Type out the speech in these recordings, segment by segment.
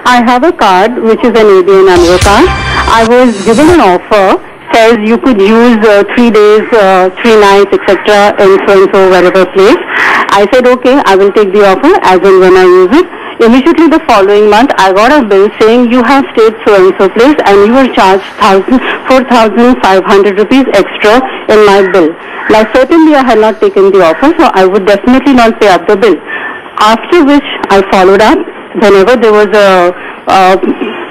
I have a card which is an ABN AMRO card. I was given an offer, says you could use 3 days, 3 nights, etc. in so-and-so wherever place. I said okay, I will take the offer as and when I use it. Immediately the following month, I got a bill saying you have stayed so-and-so place and you were charged 4,500 rupees extra in my bill. Now certainly I had not taken the offer, so I would definitely not pay up the bill. After which I followed up. Whenever there was a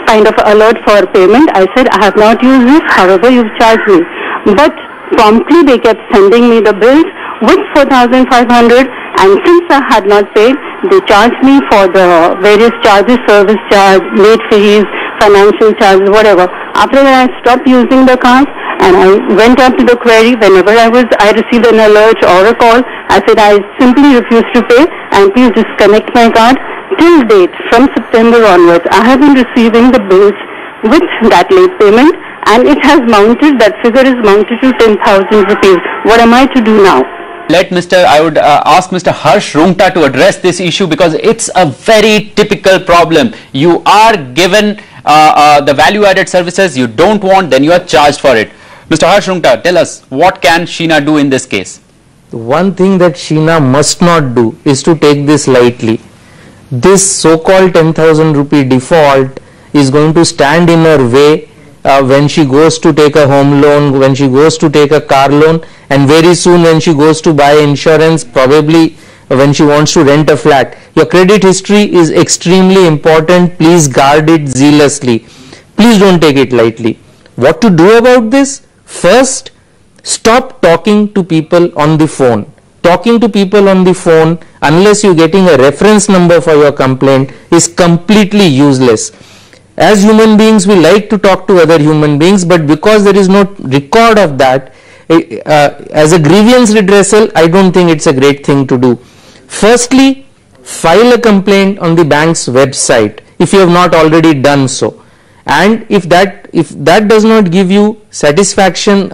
kind of alert for payment, I said I have not used this, however you've charged me. But promptly they kept sending me the bills with 4,500, and since I had not paid, they charged me for the various charges, service charge, late fees, financial charges, whatever. After that I stopped using the card and I went up to the query. Whenever I received an alert or a call, I said I simply refuse to pay and please disconnect my card. Till date, from September onwards, I have been receiving the bills with that late payment, and it has mounted, that figure is mounted to 10,000 rupees. What am I to do now? I would ask Mr. Harsh Rungta to address this issue because it's a very typical problem. You are given the value-added services you don't want, then you are charged for it. Mr. Harsh Rungta, tell us, what can Sheena do in this case? One thing that Sheena must not do is to take this lightly. This so-called 10,000 rupee default is going to stand in her way when she goes to take a home loan, when she goes to take a car loan, and very soon when she goes to buy insurance, probably when she wants to rent a flat. Your credit history is extremely important. Please guard it zealously. Please don't take it lightly. What to do about this? First, stop talking to people on the phone. Talking to people on the phone, unless you're getting a reference number for your complaint, is completely useless. As human beings, we like to talk to other human beings, but because there is no record of that, as a grievance redressal, I don't think it's a great thing to do. Firstly, file a complaint on the bank's website if you have not already done so. And if that does not give you satisfactory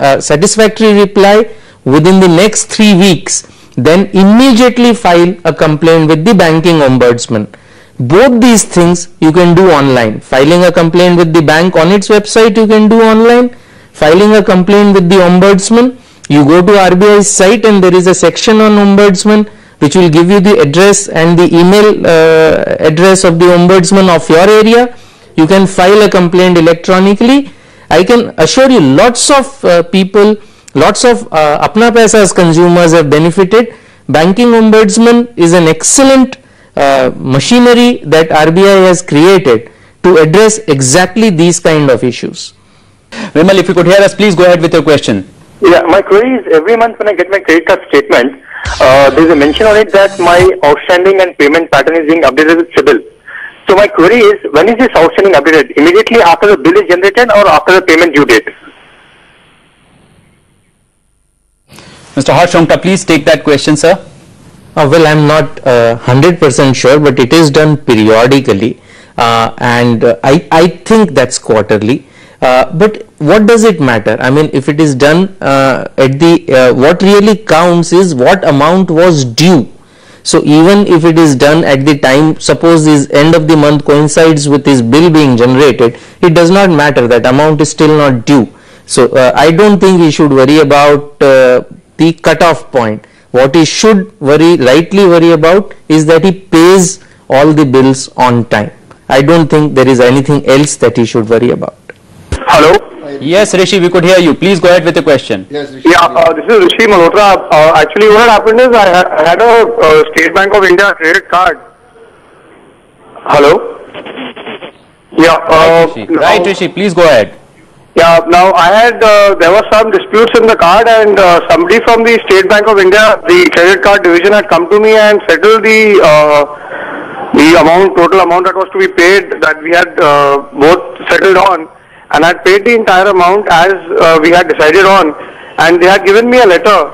reply within the next 3 weeks, then immediately file a complaint with the banking ombudsman. Both these things you can do online. Filing a complaint with the bank on its website you can do online. Filing a complaint with the ombudsman, you go to RBI's site and there is a section on ombudsman which will give you the address and the email address of the ombudsman of your area. You can file a complaint electronically. I can assure you lots of people, lots of Apna Paisa's consumers have benefited. Banking ombudsman is an excellent machinery that RBI has created to address exactly these kind of issues. Vimal, if you could hear us, please go ahead with your question. Yeah, my query is every month when I get my credit card statement, there is a mention on it that my outstanding and payment pattern is being updated with CIBIL. So my query is, when is this outstanding updated? Immediately after the bill is generated or after the payment due date? Mr. Harsh Rungta, please take that question, sir. Well, I'm not 100% sure, but it is done periodically, and I think that's quarterly. But what does it matter? I mean, if it is done what really counts is what amount was due. So even if it is done at the time, suppose this end of the month coincides with this bill being generated, it does not matter, that amount is still not due. So I don't think we should worry about the cutoff point. What he should rightly worry about is that he pays all the bills on time. I don't think there is anything else that he should worry about. Hello? Yes, Rishi, we could hear you. Please go ahead with the question. Yes, Rishi. Yeah, this is Rishi Malhotra. Actually, what had happened is I had a State Bank of India credit card. Hello? Yeah. Right, Rishi, please go ahead. Yeah, now I had, there were some disputes in the card, and somebody from the State Bank of India, the credit card division, had come to me and settled the total amount that was to be paid, that we had both settled on, and I had paid the entire amount as we had decided on, and they had given me a letter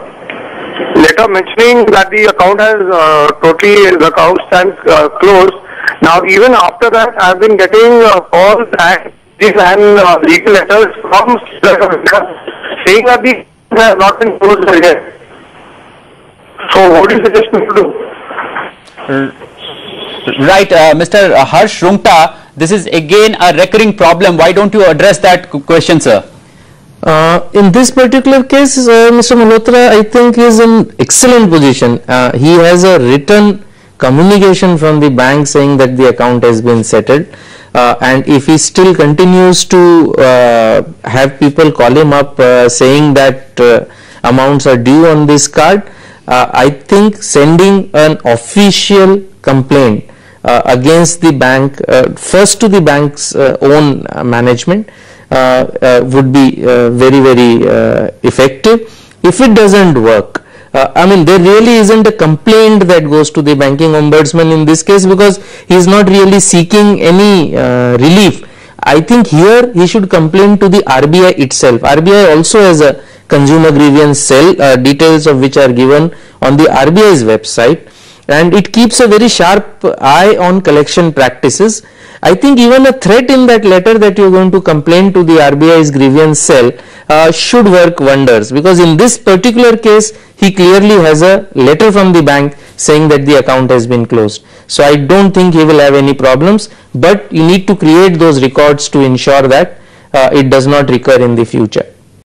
mentioning that the account has the account stands closed. Now, even after that, I have been getting calls and legal letters from saying that the have not been closed yet. So, what do you suggest me to do? Right, Mr. Harsh Rungta, This is again a recurring problem. Why don't you address that question, sir? In this particular case, Mr. Malhotra, I think is in excellent position. He has a written communication from the bank saying that the account has been settled, and if he still continues to have people call him up saying that amounts are due on this card, I think sending an official complaint against the bank, first to the bank's own management, would be very effective. If it doesn't work, I mean, there really isn't a complaint that goes to the banking ombudsman in this case, because he is not really seeking any relief. I think here he should complain to the RBI itself. RBI also has a consumer grievance cell, details of which are given on the RBI's website, and it keeps a very sharp eye on collection practices. I think even a threat in that letter that you are going to complain to the RBI's grievance cell should work wonders, because in this particular case he clearly has a letter from the bank saying that the account has been closed. So I don't think he will have any problems, but you need to create those records to ensure that it does not recur in the future.